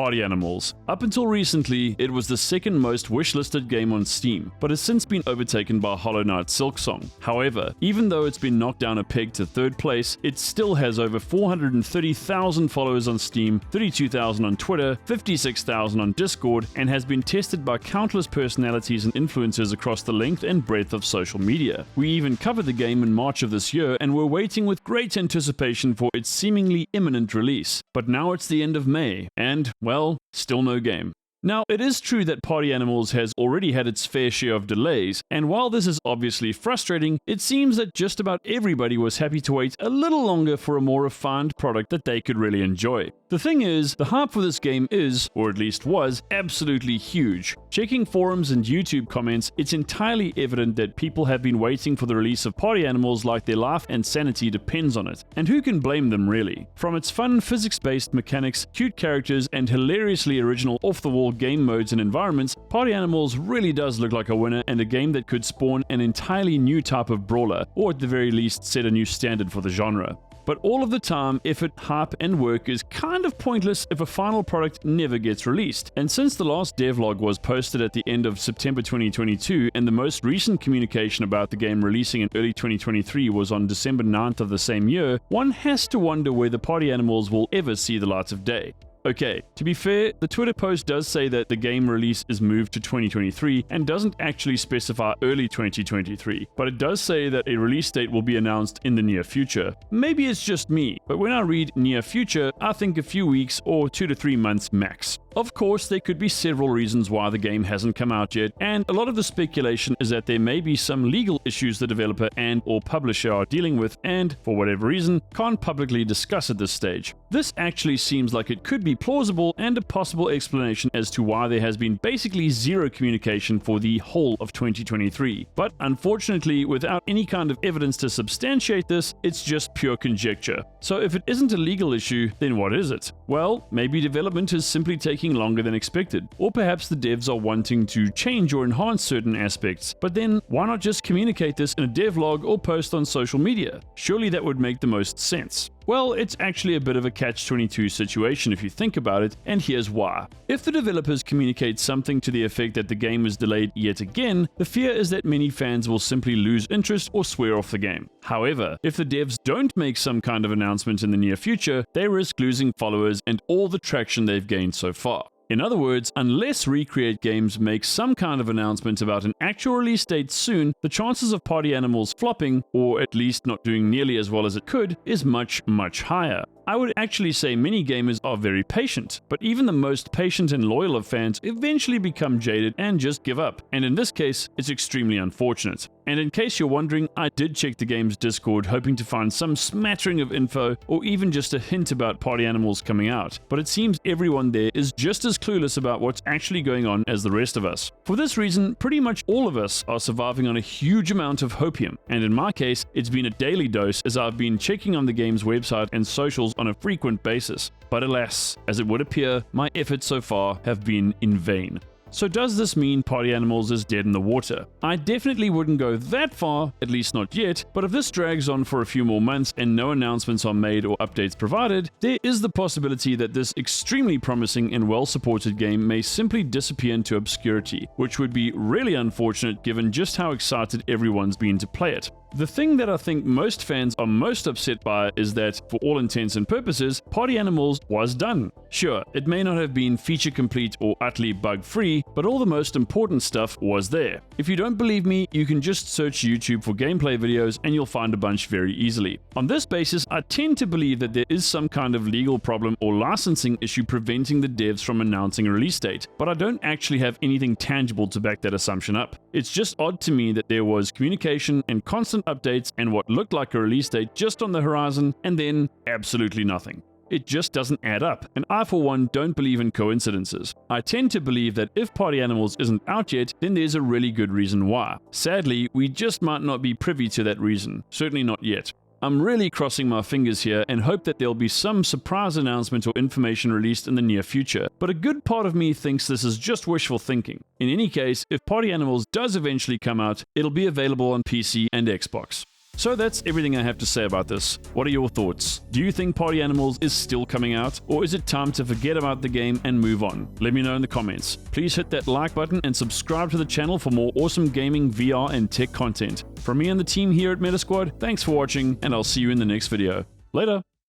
Party Animals. Up until recently, it was the second most wishlisted game on Steam, but has since been overtaken by Hollow Knight Silksong. However, even though it's been knocked down a peg to third place, it still has over 430,000 followers on Steam, 32,000 on Twitter, 56,000 on Discord, and has been tested by countless personalities and influencers across the length and breadth of social media. We even covered the game in March of this year and were waiting with great anticipation for its seemingly imminent release. But now it's the end of May, and, well, still no game. Now, it is true that Party Animals has already had its fair share of delays, and while this is obviously frustrating, it seems that just about everybody was happy to wait a little longer for a more refined product that they could really enjoy. The thing is, the hype for this game is, or at least was, absolutely huge. Checking forums and YouTube comments, it's entirely evident that people have been waiting for the release of Party Animals like their life and sanity depends on it. And who can blame them really? From its fun physics-based mechanics, cute characters, and hilariously original off-the-wall game modes and environments, Party Animals really does look like a winner and a game that could spawn an entirely new type of brawler, or at the very least set a new standard for the genre. But all of the time, effort, hype, and work is kind of pointless if a final product never gets released. And since the last devlog was posted at the end of September 2022, and the most recent communication about the game releasing in early 2023 was on December 9th of the same year, one has to wonder whether Party Animals will ever see the light of day. Okay, to be fair, the Twitter post does say that the game release is moved to 2023 and doesn't actually specify early 2023, but it does say that a release date will be announced in the near future. Maybe it's just me, but when I read near future, I think a few weeks or 2 to 3 months max. Of course, there could be several reasons why the game hasn't come out yet, and a lot of the speculation is that there may be some legal issues the developer and or publisher are dealing with and, for whatever reason, can't publicly discuss at this stage. This actually seems like it could be plausible and a possible explanation as to why there has been basically zero communication for the whole of 2023. But unfortunately, without any kind of evidence to substantiate this, it's just pure conjecture. So if it isn't a legal issue, then what is it? Well, maybe development is simply taking longer than expected, or perhaps the devs are wanting to change or enhance certain aspects. But then, why not just communicate this in a devlog or post on social media? Surely that would make the most sense. Well, it's actually a bit of a catch-22 situation if you think about it, and here's why. If the developers communicate something to the effect that the game is delayed yet again, the fear is that many fans will simply lose interest or swear off the game. However, if the devs don't make some kind of announcement in the near future, they risk losing followers and all the traction they've gained so far. In other words, unless Recreate Games makes some kind of announcement about an actual release date soon, the chances of Party Animals flopping, or at least not doing nearly as well as it could, is much, much higher. I would actually say many gamers are very patient, but even the most patient and loyal of fans eventually become jaded and just give up, and in this case, it's extremely unfortunate. And in case you're wondering, I did check the game's Discord hoping to find some smattering of info or even just a hint about Party Animals coming out, but it seems everyone there is just as clueless about what's actually going on as the rest of us. For this reason, pretty much all of us are surviving on a huge amount of hopium, and in my case, it's been a daily dose as I've been checking on the game's website and socials on a frequent basis. But alas, as it would appear, my efforts so far have been in vain. So does this mean Party Animals is dead in the water? I definitely wouldn't go that far, at least not yet, but if this drags on for a few more months and no announcements are made or updates provided, there is the possibility that this extremely promising and well-supported game may simply disappear into obscurity, which would be really unfortunate given just how excited everyone's been to play it. The thing that I think most fans are most upset by is that, for all intents and purposes, Party Animals was done. Sure, it may not have been feature complete or utterly bug-free, but all the most important stuff was there. If you don't believe me, you can just search YouTube for gameplay videos and you'll find a bunch very easily. On this basis, I tend to believe that there is some kind of legal problem or licensing issue preventing the devs from announcing a release date, but I don't actually have anything tangible to back that assumption up. It's just odd to me that there was communication and constant updates and what looked like a release date just on the horizon, and then absolutely nothing. It just doesn't add up, and I for one don't believe in coincidences. I tend to believe that if Party Animals isn't out yet, then there's a really good reason why. Sadly, we just might not be privy to that reason, certainly not yet. I'm really crossing my fingers here and hope that there'll be some surprise announcement or information released in the near future, but a good part of me thinks this is just wishful thinking. In any case, if Party Animals does eventually come out, it'll be available on PC and Xbox. So that's everything I have to say about this. What are your thoughts? Do you think Party Animals is still coming out, or is it time to forget about the game and move on? Let me know in the comments. Please hit that like button and subscribe to the channel for more awesome gaming, VR, and tech content. From me and the team here at Metasquad, thanks for watching, and I'll see you in the next video. Later!